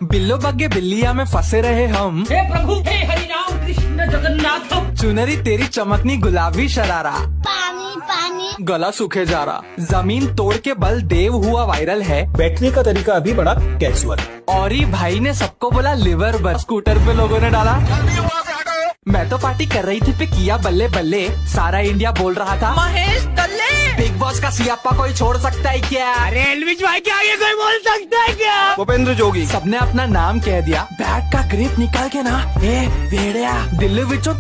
बिल्लो बग्गे बिल्लिया में फंसे रहे हम। हे प्रभु हे हरिनाम कृष्ण जगन्नाथ। चुनरी तेरी चमकनी गुलाबी शरारा, पानी पानी गला सूखे जा रहा। जमीन तोड़ के बल देव हुआ वायरल है। बैठने का तरीका अभी बड़ा कैजुअल। और ही भाई ने सबको बोला लिवर बस। स्कूटर पे लोगों ने डाला। मैं तो पार्टी कर रही थी पे किया बल्ले बल्ले। सारा इंडिया बोल रहा था महेश दल्ले। बिग बॉस का सियाप्पा कोई छोड़ सकता है क्या? अरे एलविश भाई के आगे कोई बोल सकता है क्या? भूपेंद्र जोगी। सबने अपना नाम कह दिया। बैट का ग्रिप निकाल के ना, ए भेड़िया दिल्ली विचों